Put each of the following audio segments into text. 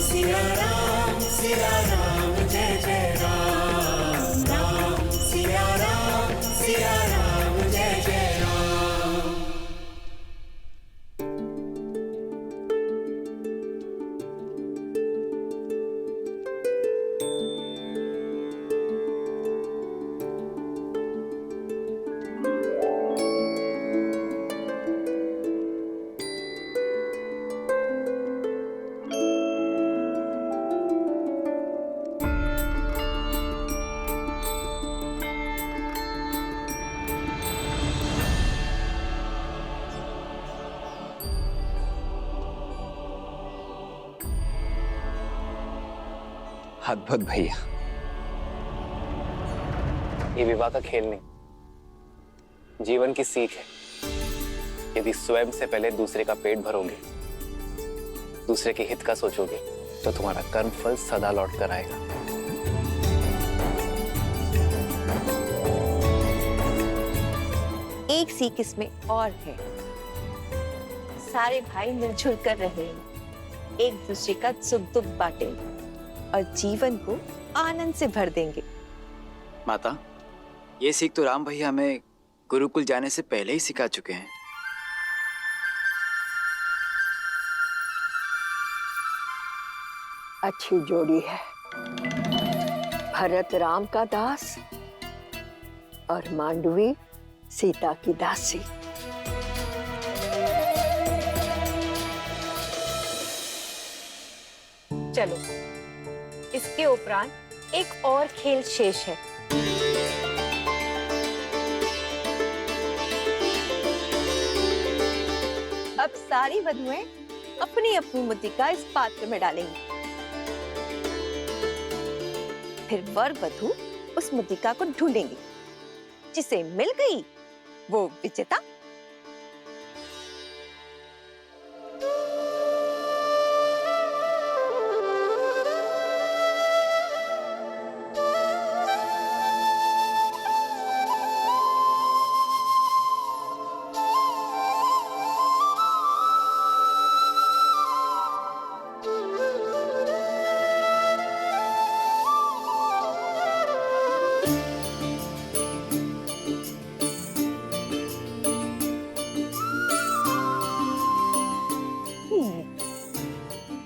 सिया राम जय जय राम, राम सिया राम जय जय राम। अद्भुत भैया, ये विवाह का खेल नहीं, जीवन की सीख है। यदि स्वयं से पहले दूसरे का पेट भरोगे, दूसरे के हित का सोचोगे, तो तुम्हारा कर्म फल सदा लौट कर आएगा। एक सीख इसमें और है, सारे भाई मिलजुल कर रहे, एक दूसरे का सुख दुख बांटेंगे और जीवन को आनंद से भर देंगे। माता, ये सीख तो राम भैया हमें गुरुकुल जाने से पहले ही सिखा चुके हैं। अच्छी जोड़ी है, भरत राम का दास और मांडवी सीता की दासी। चलो, इसके उपरांत एक और खेल शेष है। अब सारी वधुएं अपनी अपनी मुद्रिका इस पात्र में डालेंगी। फिर वर वधु उस मुद्रिका को ढूंढेंगी, जिसे मिल गई वो विजेता।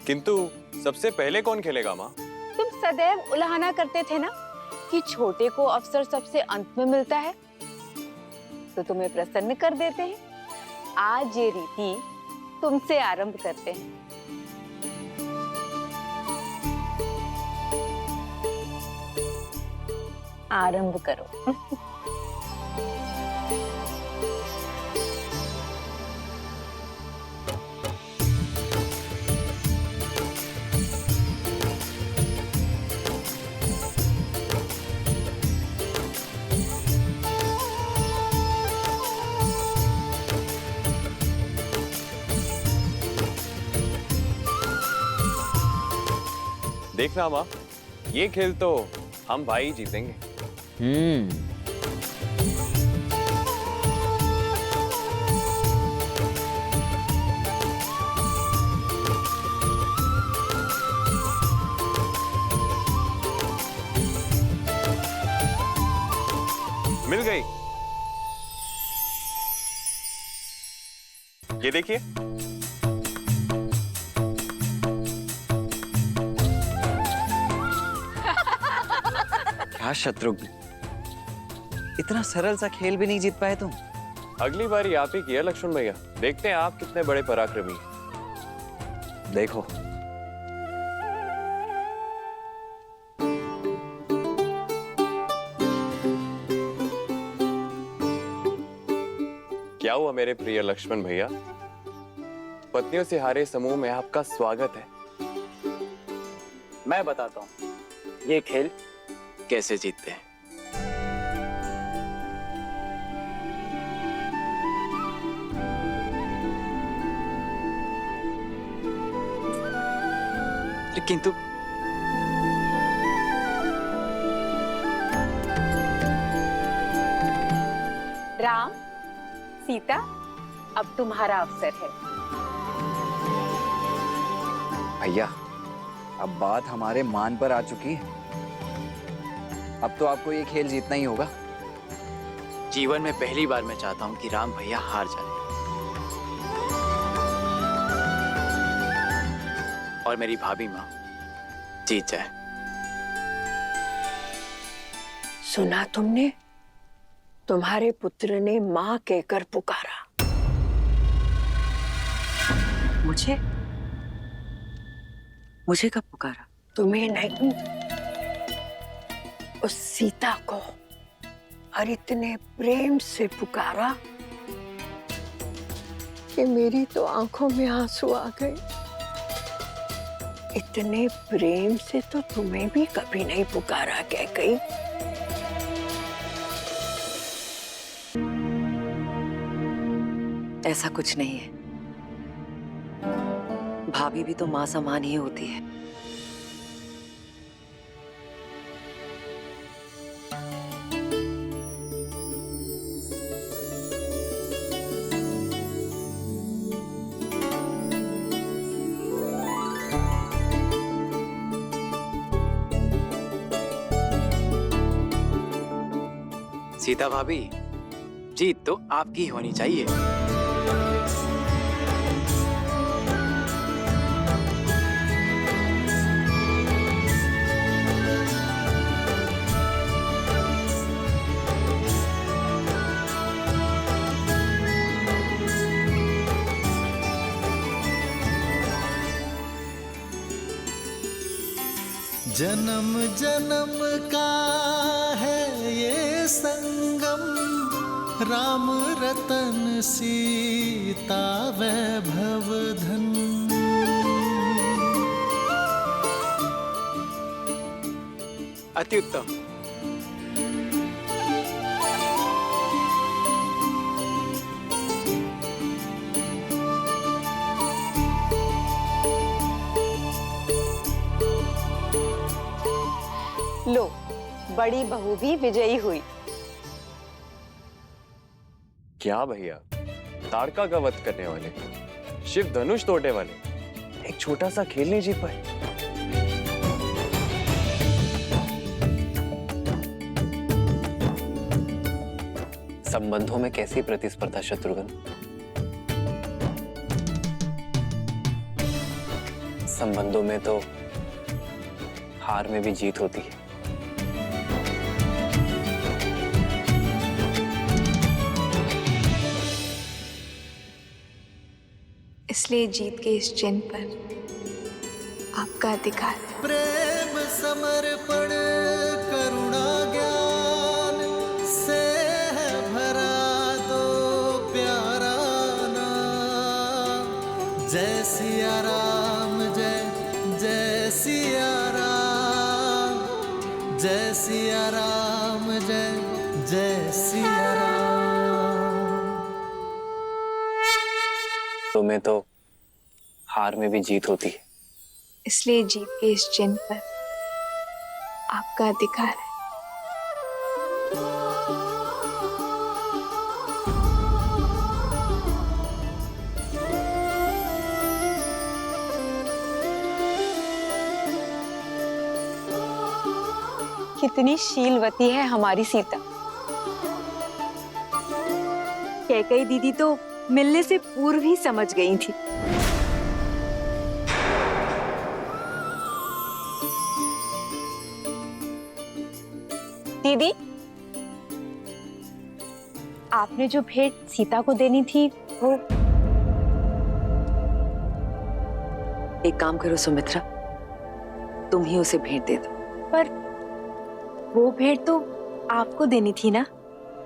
किंतु सबसे पहले कौन खेलेगा माँ? तुम सदैव उलाहना करते थे ना कि छोटे को अवसर सबसे अंत में मिलता है, तो तुम्हें प्रसन्न कर देते हैं। आज ये रीति तुमसे आरंभ करते हैं। आरंभ करो। देखना माँ, ये खेल तो हम भाई जीतेंगे। मिल गई। ये देखिए, क्या शत्रुघ्न, इतना सरल सा खेल भी नहीं जीत पाए तुम। अगली बारी आप ही किया लक्ष्मण भैया, देखते हैं आप कितने बड़े पराक्रमी हैं। देखो, क्या हुआ मेरे प्रिय लक्ष्मण भैया? पत्नियों से हारे समूह में आपका स्वागत है। मैं बताता हूँ ये खेल कैसे जीतते हैं। किंतु राम, सीता, अब तुम्हारा अवसर है। भैया, अब बात हमारे मान पर आ चुकी है। अब तो आपको ये खेल जीतना ही होगा। जीवन में पहली बार मैं चाहता हूं कि राम भैया हार जाए और मेरी भाभी माँ जीत जाए। सुना तुमने? तुम्हारे पुत्र ने माँ कहकर पुकारा। मुझे कब पुकारा? तुम्हें नहीं, उस सीता को। और इतने प्रेम से पुकारा कि मेरी तो आंखों में आंसू आ गए। इतने प्रेम से तो तुम्हें भी कभी नहीं पुकारा कैकेयी। ऐसा कुछ नहीं है। भाभी भी तो माँ समान ही होती है। सीता भाभी, जीत तो आपकी होनी चाहिए। जन्म जन्म का है ये संगम, राम रतन सीता वैभव धन। अति उत्तम। लो, बड़ी बहू भी विजयी हुई। क्या भैया, ताड़का का वध करने वाले, शिव धनुष तोड़ने वाले, एक छोटा सा खेल नहीं जीत पाए। संबंधों में कैसी प्रतिस्पर्धा शत्रुघ्न? संबंधों में तो हार में भी जीत होती है। इसलिए जीत के इस चिन्ह पर आपका अधिकार है। प्रेम समर्पण करुणा ज्ञान से है भरा दो प्यारा नाम। जय सिया राम, जय जय सिया राम, जय सिया राम, जय जय सिया राम। तुम्हें तो हार में भी जीत होती है। इसलिए जीत के इस चिन्ह पर आपका अधिकार है। कितनी शीलवती है हमारी सीता। कैकेयी दीदी तो मिलने से पूर्व ही समझ गई थी। दीदी, आपने जो भेंट सीता को देनी थी वो। एक काम करो सुमित्रा, तुम ही उसे भेंट दे दो। पर वो भेंट तो आपको देनी थी ना।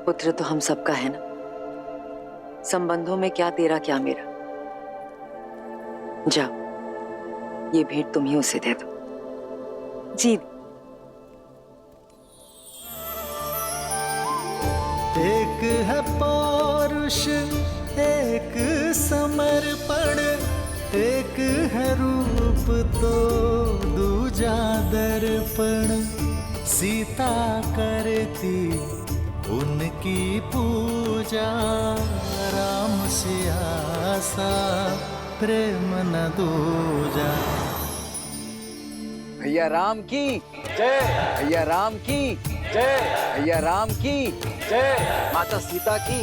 पुत्र तो हम सबका है ना। संबंधों में क्या तेरा क्या मेरा। जाओ, ये भेंट तुम ही उसे दे दो। जी। एक है पौरुष, एक समर्पण, एक है रूप तो दूजा दर्पण। सीता करती उनकी पूजा, जा, राम सिया सा प्रेम न दूजा। भैया राम की जय, भैया राम की जय, भैया राम की जय, माता सीता की,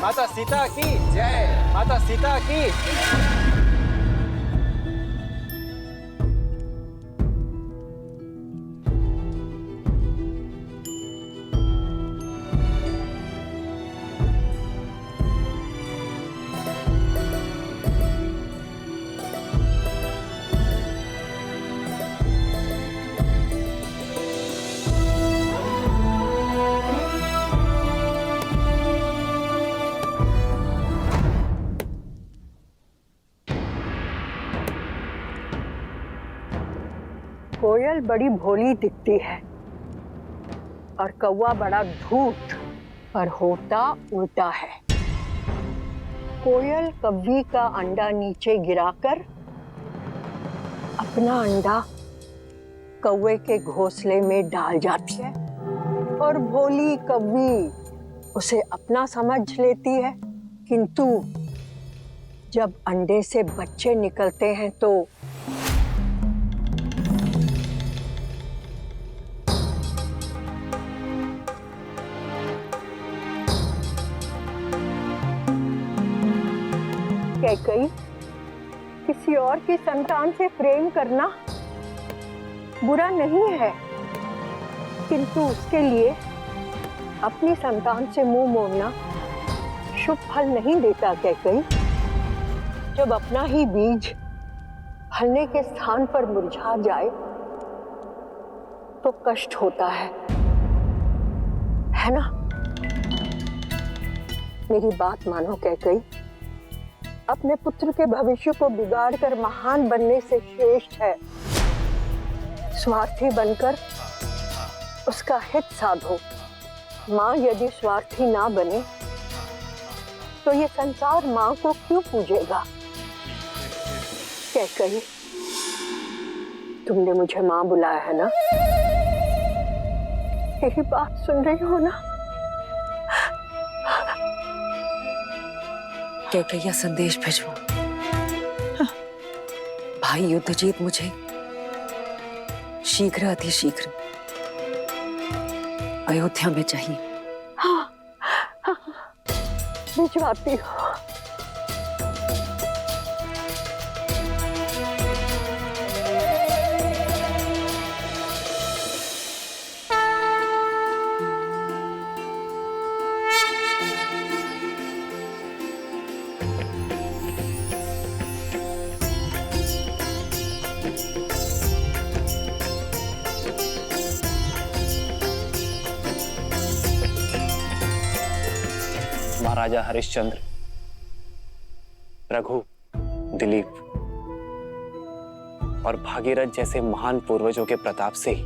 माता सीता की जय, माता सीता की। कोयल बड़ी भोली दिखती है और कौवा बड़ा धूर्त, पर होता उल्टा है। कोयल कव्वी का अंडा नीचे गिराकर अपना अंडा कौवे के घोंसले में डाल जाती है और भोली कव्वी उसे अपना समझ लेती है, किंतु जब अंडे से बच्चे निकलते हैं तो कैकई, किसी और की संतान से प्रेम करना बुरा नहीं है, किंतु उसके लिए अपनी संतान से मुंह मोड़ना शुभ फल नहीं देता। कैकई, जब अपना ही बीज फलने के स्थान पर मुरझा जाए तो कष्ट होता है ना? मेरी बात मानो कैकई, अपने पुत्र के भविष्य को बिगाड़कर महान बनने से श्रेष्ठ है स्वार्थी बनकर उसका हित साधो। माँ यदि स्वार्थी ना बने तो ये संसार माँ को क्यों पूजेगा? कैकई, तुमने मुझे माँ बुलाया है ना? यही बात सुन रही हो ना? कैकैया संदेश भिजवो। भाई युद्धजीत मुझे शीघ्र अतिशीघ्र अयोध्या में चाहिए। भिजवाती हो। महाराजा हरिश्चंद्र, रघु, दिलीप और भागीरथ जैसे महान पूर्वजों के प्रताप से ही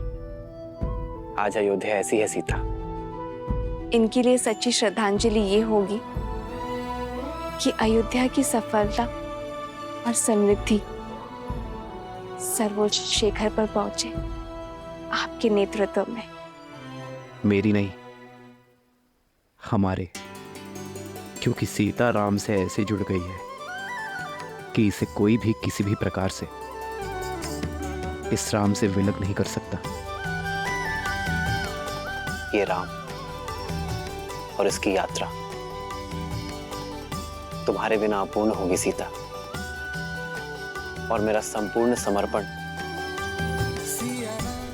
आज अयोध्या ऐसी है सीता। इनके लिए सच्ची श्रद्धांजलि ये होगी कि अयोध्या की सफलता और समृद्धि सर्वोच्च शिखर पर पहुंचे आपके नेतृत्व में। मेरी नहीं, हमारे, क्योंकि सीता राम से ऐसे जुड़ गई है कि इसे कोई भी किसी भी प्रकार से इस राम से विलग नहीं कर सकता। ये राम और इसकी यात्रा तुम्हारे बिना अपूर्ण होगी सीता, और मेरा संपूर्ण समर्पण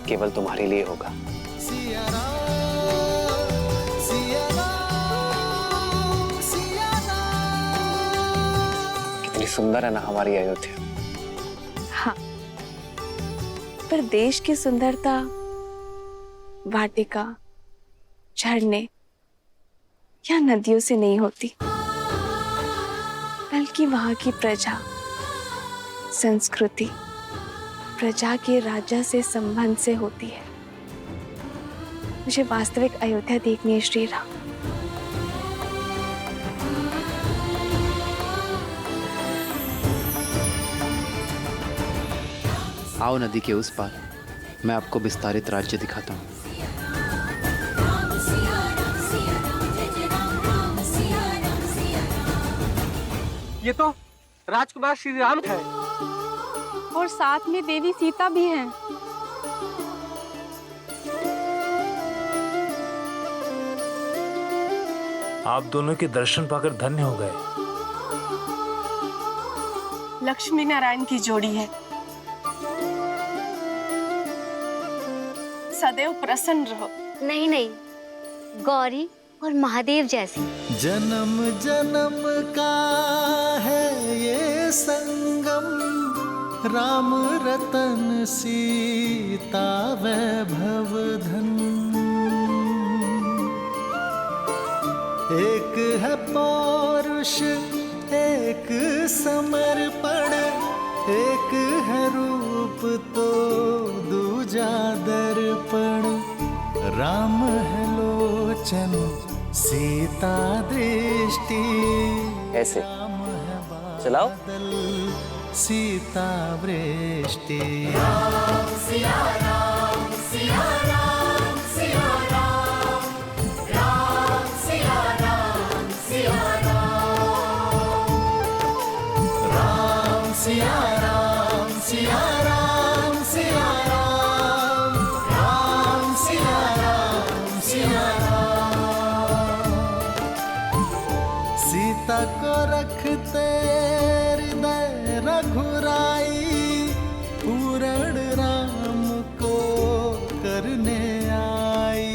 केवल तुम्हारे लिए होगा। कितनी सुंदर है ना हमारी अयोध्या। हाँ, पर देश की सुंदरता वाटिका, झरने या नदियों से नहीं होती, बल्कि वहां की प्रजा, संस्कृति, प्रजा के राजा से संबंध से होती है। मुझे वास्तविक अयोध्या देखनी है श्री राम। आओ नदी के उस पार, मैं आपको विस्तारित राज्य दिखाता हूँ। ये तो राजकुमार श्री राम है। और साथ में देवी सीता भी हैं। आप दोनों के दर्शन पाकर धन्य हो गए। लक्ष्मी नारायण की जोड़ी है। सदैव प्रसन्न रहो। नहीं नहीं, गौरी और महादेव जैसी। जन्म जन्म का है ये संगम, राम रतन सीता वैभव धन। एक है पौरुष एक समर्पण, एक है रूप तो दूजा दर्पण। राम है लोचन सीता दृष्टि, ऐसे चलाओ। सीता वृष्टि। राम सिया राम सिया राम सिया राम, राम सिया राम सिया राम, राम सिया राम सिया राम सिया राम, राम सिया राम सिया राम। सीता को रखते हृदय रघुराई, पूरण राम को करने आई।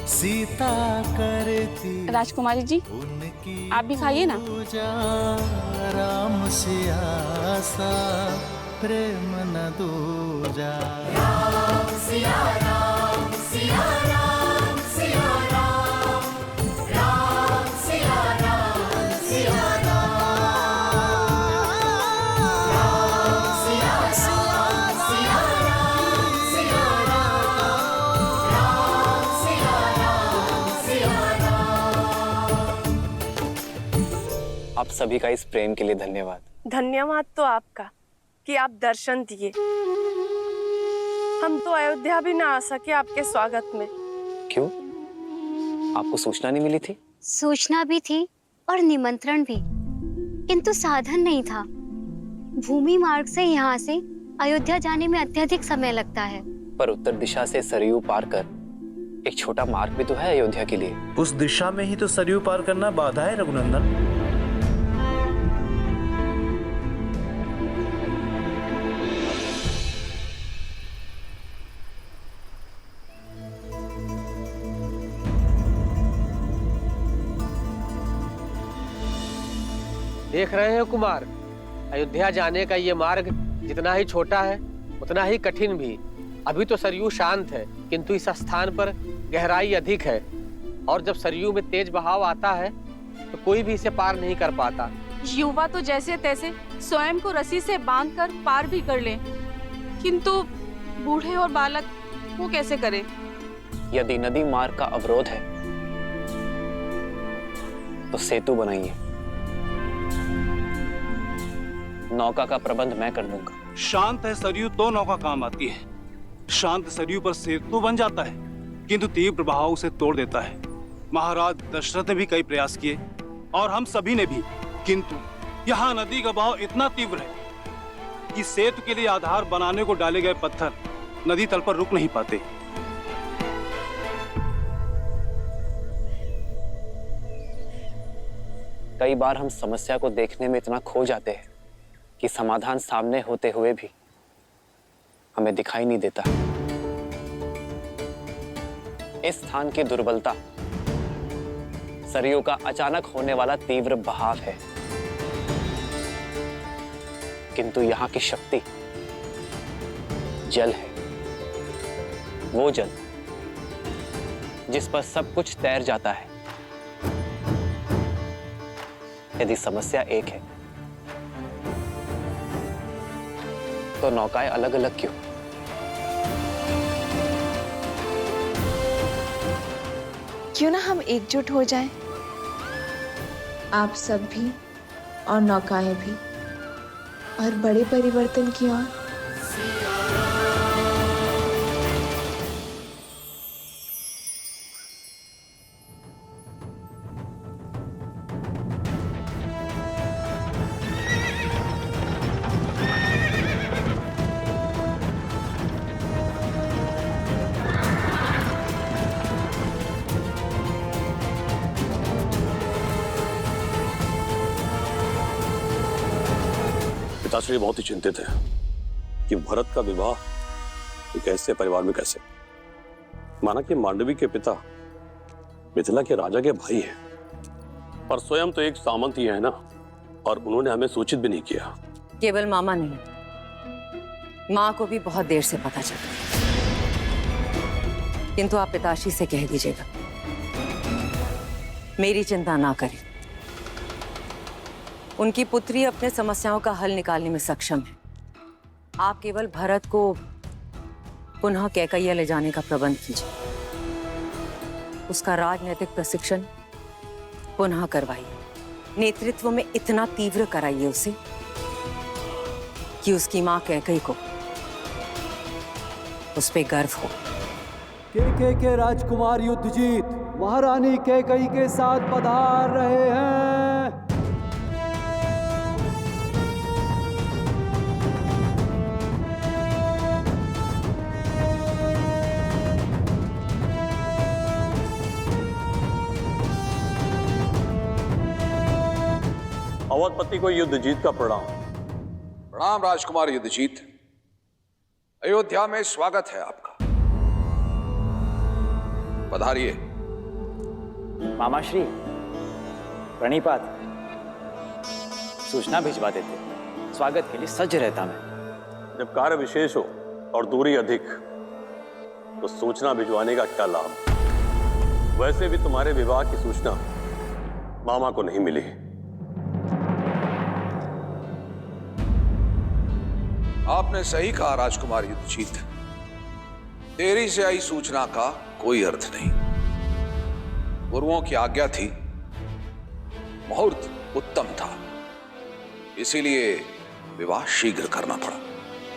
सीता करती राजकुमारी जी, आप भी खाइए ना। पूजा राम सिया सा प्रेम न दूजा। राम सिया राम सिया राम सिया राम, राम सिया राम सिया राम, राम सिया राम सिया राम सिया राम, राम सिया राम सिया राम। आप सभी का इस प्रेम के लिए धन्यवाद। धन्यवाद तो आपका कि आप दर्शन दिए। हम तो अयोध्या भी ना आ सके आपके स्वागत में। क्यों? आपको सूचना नहीं मिली थी? सूचना भी थी और निमंत्रण भी, किंतु साधन नहीं था। भूमि मार्ग से यहाँ से अयोध्या जाने में अत्यधिक समय लगता है। पर उत्तर दिशा से सरयू पार कर एक छोटा मार्ग भी तो है अयोध्या के लिए। उस दिशा में ही तो सरयू पार करना बाधा है रघुनंदन। देख रहे हो कुमार, अयोध्या जाने का ये मार्ग जितना ही छोटा है उतना ही कठिन भी। अभी तो सरयू शांत है, किंतु इस स्थान पर गहराई अधिक है, और जब सरयू में तेज बहाव आता है तो कोई भी इसे पार नहीं कर पाता। युवा तो जैसे तैसे स्वयं को रस्सी से बांधकर पार भी कर लें, किंतु बूढ़े और बालक वो कैसे करें? यदि नदी मार्ग का अवरोध है तो सेतु बनाइए। नौका का प्रबंध मैं कर दूंगा। शांत है सरयू तो नौका काम आती है। शांत सरयू पर सेतु बन जाता है, किंतु तीव्र बहाव उसे तोड़ देता है। महाराज दशरथ ने भी कई प्रयास किए और हम सभी ने भी, किंतु यहाँ नदी का बहाव इतना तीव्र है कि सेतु के लिए आधार बनाने को डाले गए पत्थर नदी तल पर रुक नहीं पाते। कई बार हम समस्या को देखने में इतना खो जाते हैं कि समाधान सामने होते हुए भी हमें दिखाई नहीं देता। इस स्थान की दुर्बलता सरयू का अचानक होने वाला तीव्र बहाव है, किंतु यहाँ की शक्ति जल है। वो जल जिस पर सब कुछ तैर जाता है। यदि समस्या एक है तो नौकाएं अलग अलग क्यों? क्यों ना हम एकजुट हो जाएं? आप सब भी और नौकाएं भी, और बड़े परिवर्तन की ओर। पिताश्री बहुत ही चिंतित है कि भरत का विवाह एक ऐसे परिवार में कैसे। माना कि मांडवी के पिता मिथिला के राजा के भाई हैं, पर स्वयं तो एक सामंत ही है ना, और उन्होंने हमें सूचित भी नहीं किया। केवल मामा नहीं, माँ को भी बहुत देर से पता चला, किंतु आप पिताश्री से कह दीजिएगा मेरी चिंता ना करें। उनकी पुत्री अपने समस्याओं का हल निकालने में सक्षम है। आप केवल भरत को पुनः कैकैया ले जाने का प्रबंध कीजिए, उसका राजनीतिक प्रशिक्षण पुनः करवाइए, नेतृत्व में इतना तीव्र कराइए उसे कि उसकी मां कैकई को उस पे गर्व हो। कैकई के राजकुमार युद्धजीत महारानी कैकई के साथ पधार रहे हैं। अवधपति को युद्धजीत का प्रणाम। प्रणाम राजकुमार युद्धजीत, अयोध्या में स्वागत है आपका, पधारिए। मामाश्री प्रणिपात, सूचना भिजवा देते, स्वागत के लिए सज्ज रहता मैं। जब कार्य विशेष हो और दूरी अधिक तो सूचना भिजवाने का क्या लाभ। वैसे भी तुम्हारे विवाह की सूचना मामा को नहीं मिली। आपने सही कहा राजकुमार युद्धजीत, देरी से आई सूचना का कोई अर्थ नहीं। गुरुओं की आज्ञा थी, मुहूर्त उत्तम था, इसीलिए विवाह शीघ्र करना पड़ा।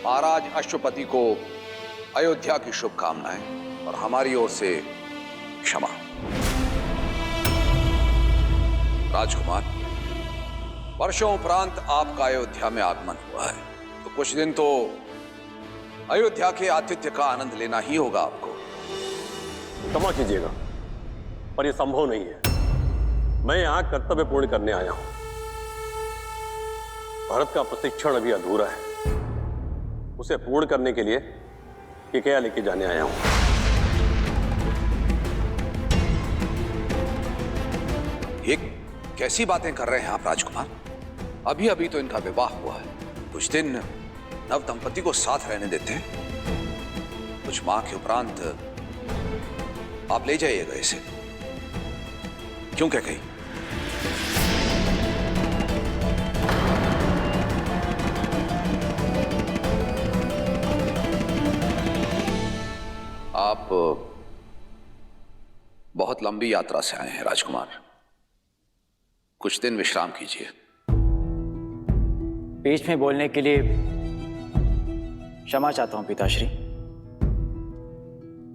महाराज अश्वपति को अयोध्या की शुभकामनाएं और हमारी ओर से क्षमा। राजकुमार, वर्षों उपरांत आपका अयोध्या में आगमन हुआ है, तो कुछ दिन तो अयोध्या के आतिथ्य का आनंद लेना ही होगा आपको। क्षमा कीजिएगा, पर यह संभव नहीं है। मैं यहां कर्तव्य पूर्ण करने आया हूं। भरत का प्रशिक्षण अभी अधूरा है, उसे पूर्ण करने के लिए कैकैया लेके जाने आया हूं। ये कैसी बातें कर रहे हैं आप राजकुमार? अभी अभी तो इनका विवाह हुआ है, कुछ दिन नव दंपति को साथ रहने देते हैं। कुछ माह के उपरांत आप ले जाइएगा इसे। क्यों कैकई? आप बहुत लंबी यात्रा से आए हैं राजकुमार, कुछ दिन विश्राम कीजिए। बीच में बोलने के लिए क्षमा चाहता हूं पिताश्री,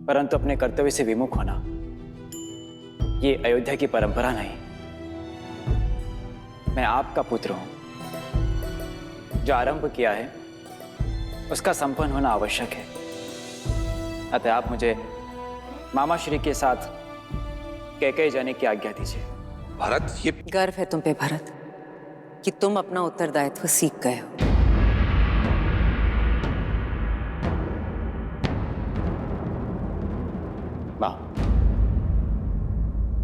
परंतु अपने कर्तव्य से विमुख होना ये अयोध्या की परंपरा नहीं। मैं आपका पुत्र हूं, जो आरंभ किया है उसका संपन्न होना आवश्यक है। अतः आप मुझे मामा श्री के साथ कैकई जाने की आज्ञा दीजिए। भरत, ये गर्व है तुम पे भरत कि तुम अपना उत्तरदायित्व सीख गए हो। मां,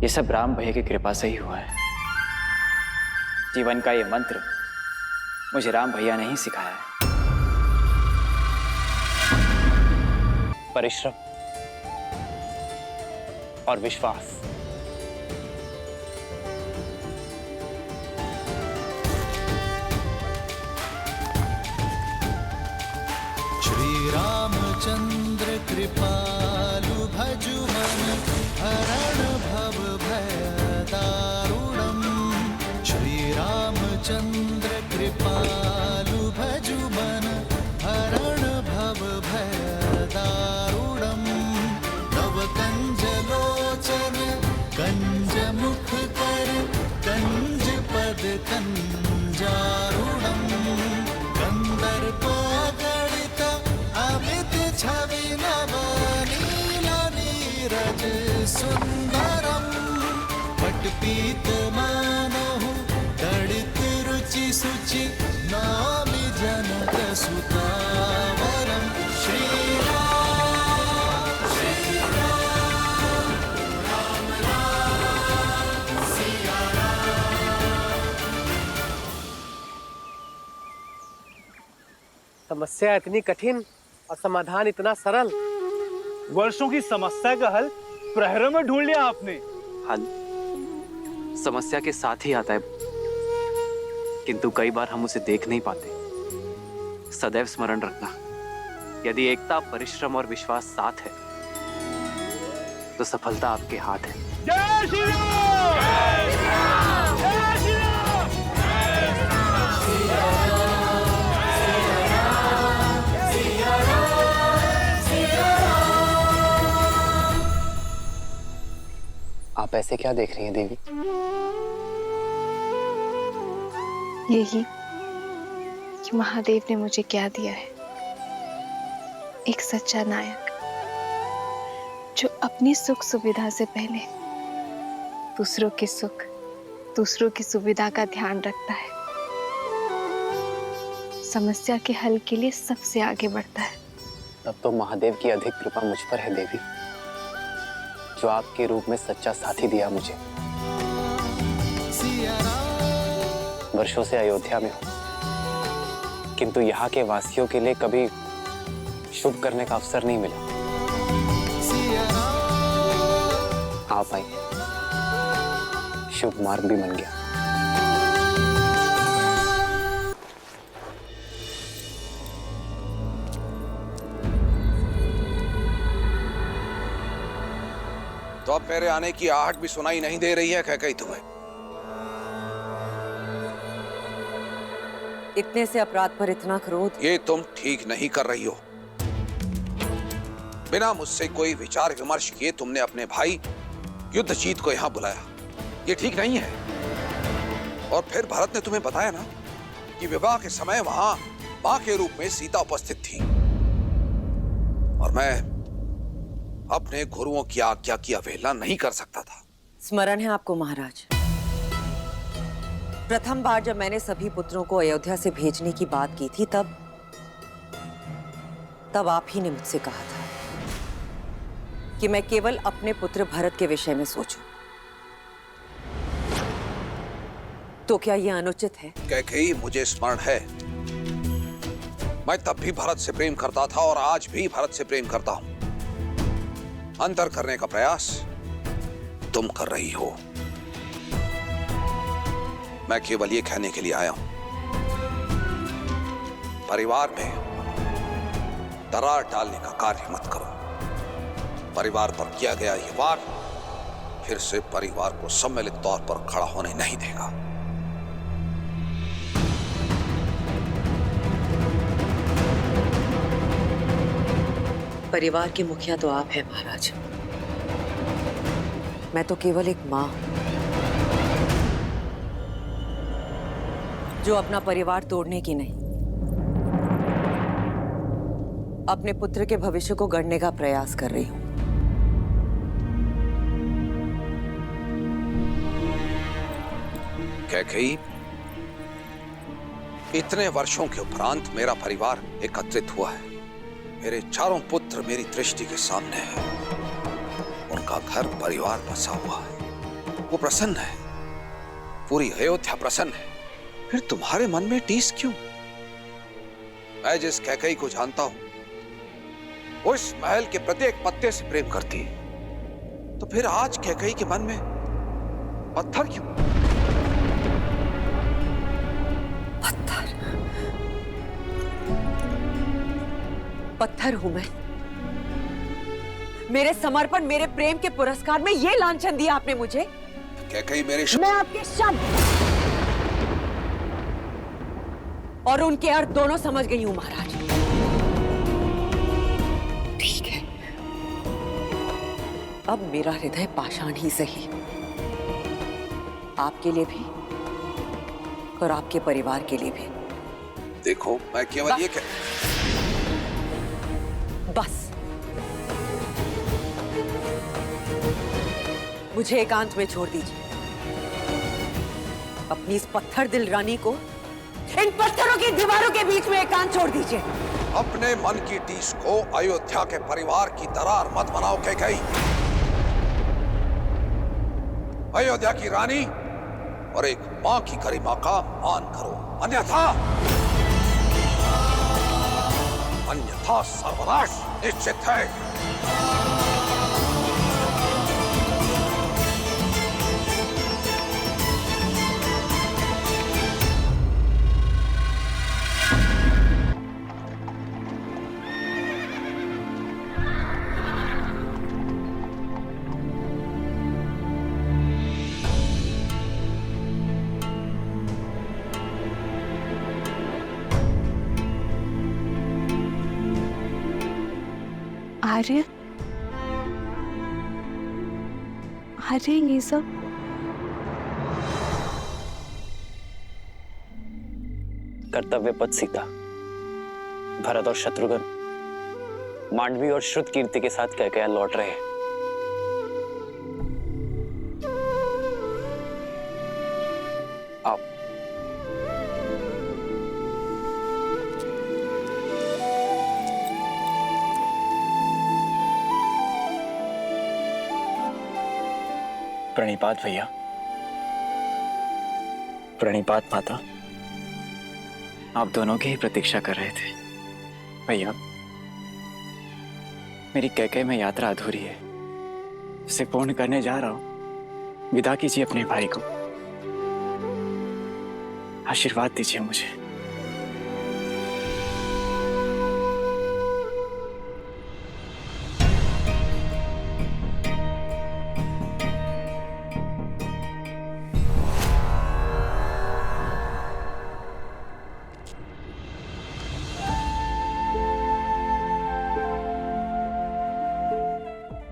ये सब राम भैया की कृपा से ही हुआ है। जीवन का ये मंत्र मुझे राम भैया ने ही सिखाया है। परिश्रम और विश्वास। श्री रामचंद्र कृपालु भजुमन हरण भव भय दारुणम। श्री रामचंद्र कृपालु भजुमन हरण भव भय दारुणम। नव कंज लोचन कंज मुख कर कंज पद कंजारुणम। कंदर्पो गणित अमित छवि नव नील नीरज सुंदरम। पटपीत मानहु गणित रुचि सुचि नामि जन समस्या इतनी कठिन और समाधान इतना सरल। वर्षों की समस्या का हल प्रहरों में ढूंढ लिया आपने। हल समस्या के साथ ही आता है, किंतु कई बार हम उसे देख नहीं पाते। सदैव स्मरण रखना, यदि एकता, परिश्रम और विश्वास साथ है तो सफलता आपके हाथ है। जय श्री राम! जय श्री राम! जय श्री राम! आप ऐसे क्या देख रही हैं देवी? यही कि महादेव ने मुझे क्या दिया है, एक सच्चा नायक जो अपनी सुख सुविधा से पहले दूसरों के सुख, दूसरों की सुविधा का ध्यान रखता है, समस्या के हल के लिए सबसे आगे बढ़ता है। तब तो महादेव की अधिक कृपा मुझ पर है देवी, जो आपके रूप में सच्चा साथी दिया मुझे। वर्षों से अयोध्या में हूं, किंतु यहाँ के वासियों के लिए कभी शुभ करने का अवसर नहीं मिला। आप आई, शुभ मार्ग भी बन गया। तो अब मेरे आने की आहट भी सुनाई नहीं दे रही है कैकेयी तुम्हें? इतने से अपराध पर इतना क्रोध? ये तुम ठीक नहीं कर रही हो। बिना मुझसे कोई विचार विमर्श किए तुमने अपने भाई युद्धजीत को यहाँ बुलाया, ये ठीक नहीं है। और फिर भरत ने तुम्हें बताया ना कि विवाह के समय वहां मां के रूप में सीता उपस्थित थी, और मैं अपने गुरुओं की आज्ञा की अवहेलना नहीं कर सकता था। स्मरण है आपको महाराज, प्रथम बार जब मैंने सभी पुत्रों को अयोध्या से भेजने की बात की थी, तब आप ही ने मुझसे कहा था कि मैं केवल अपने पुत्र भरत के विषय में सोचूं। तो क्या यह अनुचित है? कैकेयी, मुझे स्मरण है, मैं तब भी भरत से प्रेम करता था और आज भी भरत से प्रेम करता हूं। अंतर करने का प्रयास तुम कर रही हो। मैं केवल ये कहने के लिए आया हूं, परिवार में दरार डालने का कार्य मत करो। परिवार पर किया गया ये वार फिर से परिवार को सम्मिलित तौर पर खड़ा होने नहीं देगा। परिवार के मुखिया तो आप हैं महाराज, मैं तो केवल एक मां हूं जो अपना परिवार तोड़ने की नहीं, अपने पुत्र के भविष्य को गढ़ने का प्रयास कर रही हूं। कैकेयी, इतने वर्षों के उपरांत मेरा परिवार एकत्रित हुआ है। मेरे चारों पुत्र मेरी दृष्टि के सामने हैं। उनका घर परिवार बसा हुआ है, वो प्रसन्न है, पूरी अयोध्या प्रसन्न है। फिर तुम्हारे मन में टीस क्यों? मैं जिस कैकेयी को जानता हूं वो इस महल के प्रत्येक पत्ते से प्रेम करती है, तो फिर आज कैकेयी के मन में पत्थर क्यों? पत्थर हूं मैं? मेरे समर्पण, मेरे प्रेम के पुरस्कार में ये लांछन दिया आपने मुझे? कैकेयी, मेरे मैं आपके शब्द और उनके अर्थ दोनों समझ गई हूं महाराज। ठीक है, अब मेरा हृदय पाषाण ही सही, आपके लिए भी और आपके परिवार के लिए भी। देखो, मैं केवल ये बस मुझे एकांत में छोड़ दीजिए। अपनी इस पत्थर दिल रानी को इन पत्थरों की दीवारों के बीच में एकांत छोड़ दीजिए। अपने मन की टीस को अयोध्या के परिवार की दरार मत बनाओ कैकेयी। अयोध्या की रानी और एक मां की गरिमा का मान करो, अन्यथा अन्यथा सर्वनाश निश्चित है। आर्य, आर्य ये सब कर्तव्य पथ सीता, भरत और शत्रुघ्न मांडवी और श्रुत कीर्ति के साथ कैकेयी लौट रहे हैं। आओ। प्रणिपात भैया, प्रणिपात माता। आप दोनों की ही प्रतीक्षा कर रहे थे भैया। मेरी कैकेयी में यात्रा अधूरी है, उसे पूर्ण करने जा रहा हूं। विदा कीजिए अपने भाई को, आशीर्वाद दीजिए मुझे।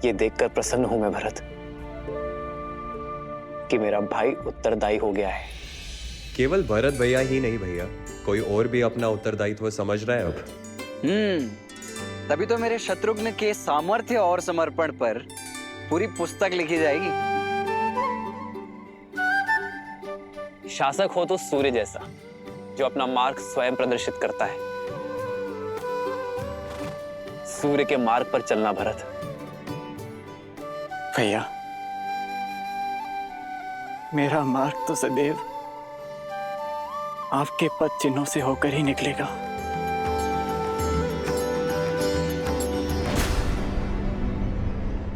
ये देखकर प्रसन्न हूं मैं भरत कि मेरा भाई उत्तरदायी हो गया है। केवल भरत भैया ही नहीं भैया, कोई और भी अपना उत्तरदायित्व समझ रहा है अब। तभी तो मेरे शत्रुघ्न के सामर्थ्य और समर्पण पर पूरी पुस्तक लिखी जाएगी। शासक हो तो सूर्य जैसा, जो अपना मार्ग स्वयं प्रदर्शित करता है। सूर्य के मार्ग पर चलना भरत। भैया, मेरा मार्ग तो सदैव आपके पद चिन्हों से होकर ही निकलेगा।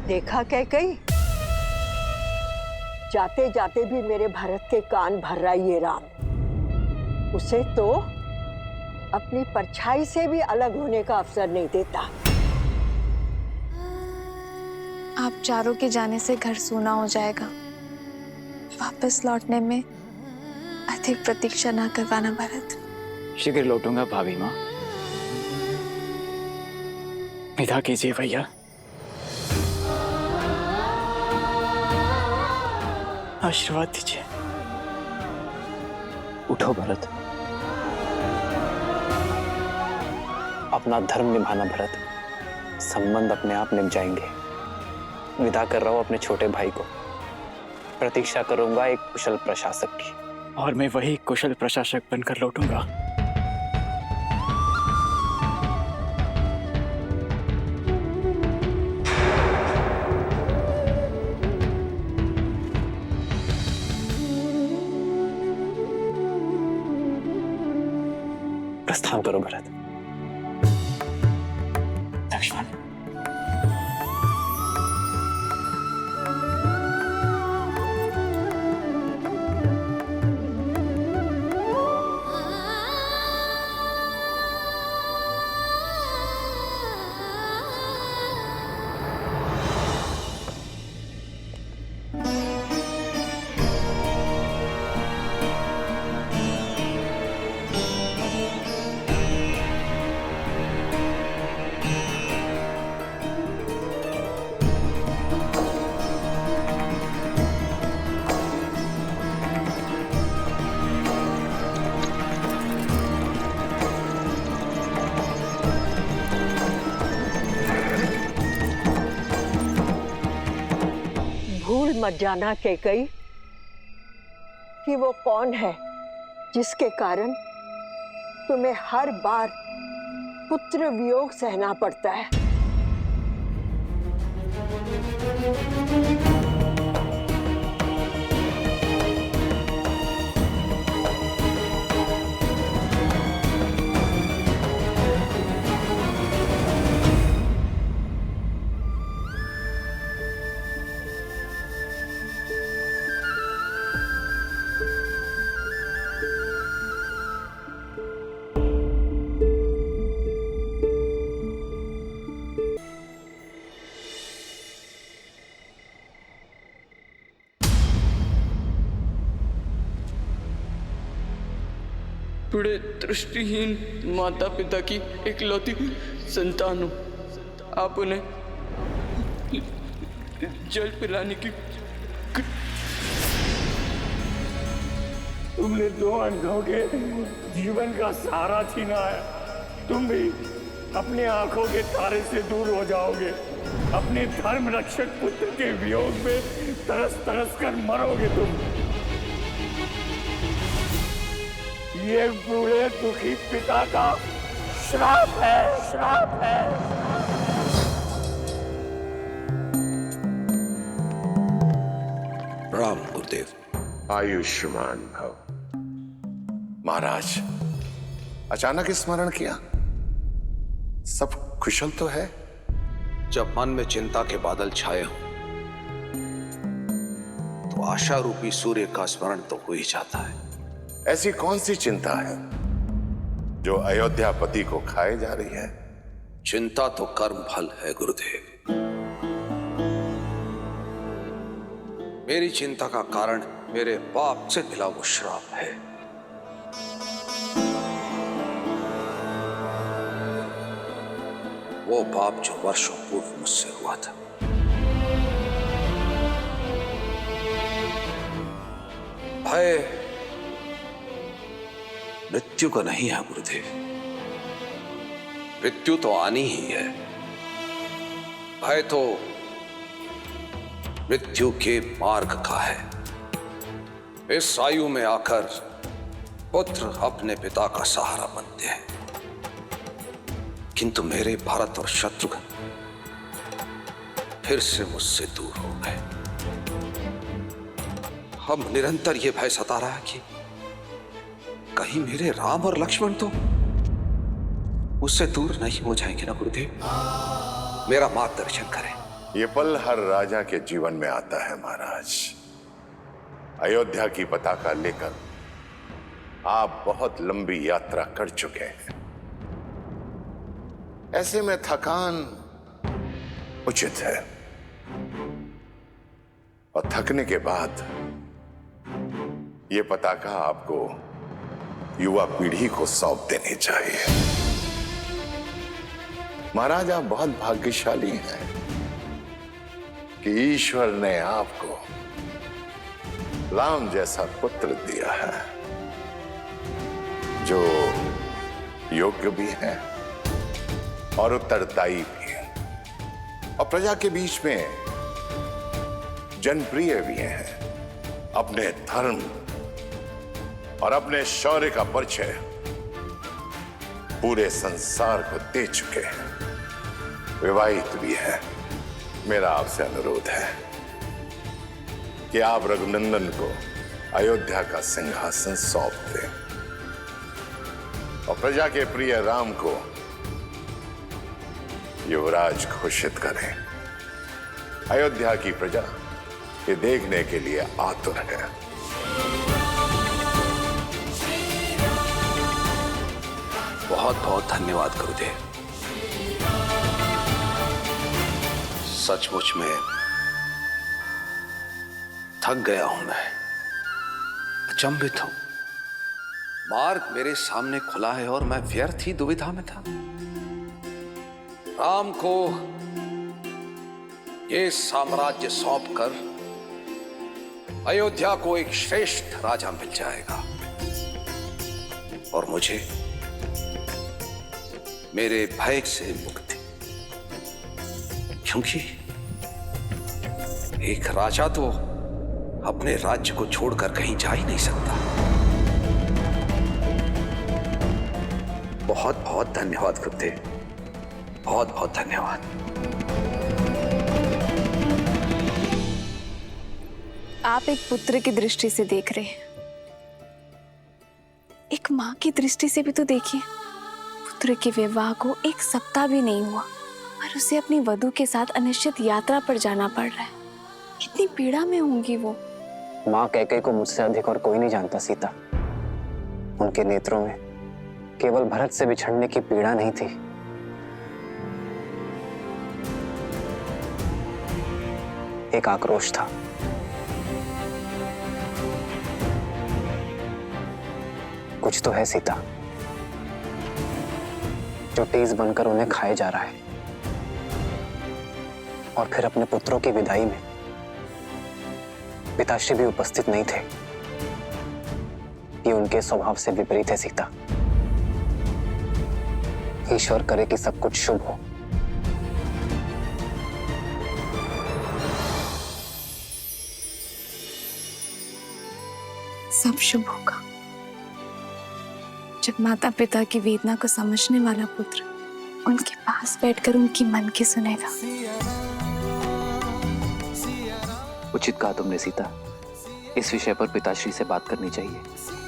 देखा कैकेयी, जाते जाते भी मेरे भरत के कान भर रहा है ये राम। उसे तो अपनी परछाई से भी अलग होने का अवसर नहीं देता। आप चारों के जाने से घर सूना हो जाएगा। वापस लौटने में अधिक प्रतीक्षा ना करवाना भरत। शीघ्र लौटूंगा भाभी माँ। विदा कीजिए भैया। आशीर्वाद दीजिए। उठो भरत, अपना धर्म निभाना भरत। संबंध अपने आप निभ जाएंगे। विदा कर रहा हूं अपने छोटे भाई को। प्रतीक्षा करूंगा एक कुशल प्रशासक की। और मैं वही कुशल प्रशासक बनकर लौटूंगा। प्रस्थान करो भरत। लक्ष्मण, मत जाना कैकेयी कि वो कौन है जिसके कारण तुम्हें हर बार पुत्र वियोग सहना पड़ता है। बूढ़े दृष्टिहीन माता पिता की इकलौती संतान हूँ। आप उन्हें जल पिलाने की तुमने 2 अंधों के जीवन का सहारा छीना है। तुम भी अपनी आंखों के तारे से दूर हो जाओगे। अपने धर्म रक्षक पुत्र के वियोग में तरस तरस कर मरोगे तुम। ये बूढ़े दुखी पिता का श्राप है, श्राप है। प्रणाम गुरुदेव। आयुष्मान भव। महाराज, अचानक स्मरण किया, सब कुशल तो है? जब मन में चिंता के बादल छाए हों तो आशा रूपी सूर्य का स्मरण तो हो ही जाता है। ऐसी कौन सी चिंता है जो अयोध्यापति को खाए जा रही है? चिंता तो कर्म फल है गुरुदेव। मेरी चिंता का कारण मेरे पाप से मिला वो श्राप है। वो पाप जो वर्षों पूर्व मुझसे हुआ था। भय मृत्यु का नहीं है गुरुदेव। मृत्यु तो आनी ही है। भय तो मृत्यु के मार्ग का है। इस आयु में आकर पुत्र अपने पिता का सहारा बनते हैं, किंतु मेरे भरत और शत्रुघ्न फिर से मुझसे दूर हो गए। अब निरंतर यह भय सता रहा है कि कहीं मेरे राम और लक्ष्मण तो मुझसे दूर नहीं हो जाएंगे ना गुरुदेव। मेरा मार्गदर्शन करें। ये पल हर राजा के जीवन में आता है महाराज। अयोध्या की पताका लेकर आप बहुत लंबी यात्रा कर चुके हैं। ऐसे में थकान उचित है, और थकने के बाद ये पताका आपको युवा पीढ़ी को सौंप देनी चाहिए। महाराज, आप बहुत भाग्यशाली हैं कि ईश्वर ने आपको राम जैसा पुत्र दिया है, जो योग्य भी है और उत्तरदायी भी है, और प्रजा के बीच में जनप्रिय भी हैं। अपने धर्म और अपने शौर्य का परिचय पूरे संसार को दे चुके हैं। विवाहित भी है। मेरा आपसे अनुरोध है कि आप रघुनंदन को अयोध्या का सिंहासन सौंप दें और प्रजा के प्रिय राम को युवराज घोषित करें। अयोध्या की प्रजा ये देखने के लिए आतुर है। बहुत बहुत धन्यवाद गुरुदेव। सचमुच में थक गया हूं मैं, अचंभित हूं। मार्ग मेरे सामने खुला है और मैं व्यर्थ ही दुविधा में था। राम को ये साम्राज्य सौंपकर अयोध्या को एक श्रेष्ठ राजा मिल जाएगा और मुझे मेरे भय से मुक्ति, क्योंकि एक राजा तो अपने राज्य को छोड़कर कहीं जा ही नहीं सकता। बहुत बहुत धन्यवाद गुरुदेव, बहुत बहुत धन्यवाद। आप एक पुत्र की दृष्टि से देख रहे हैं, एक माँ की दृष्टि से भी तो देखिए। पुत्र के विवाह को 1 सप्ताह भी नहीं हुआ और उसे अपनी वधू के साथ अनिश्चित यात्रा पर जाना पड़ रहा है। कितनी पीड़ा में होंगी वो। माँ कैकेयी को मुझसे अधिक और कोई नहीं जानता सीता। उनके नेत्रों में केवल भरत से बिछड़ने की पीड़ा नहीं थी, एक आक्रोश था। कुछ तो है सीता जो तेज बनकर उन्हें खाए जा रहा है। और फिर अपने पुत्रों की विदाई में पिताश्री भी उपस्थित नहीं थे। ये उनके स्वभाव से विपरीत है सीता। ईश्वर करे कि सब कुछ शुभ हो। सब शुभ होगा जब माता पिता की वेदना को समझने वाला पुत्र उनके पास बैठकर उनकी मन की सुनेगा। उचित कहा तुमने सीता, इस विषय पर पिताश्री से बात करनी चाहिए।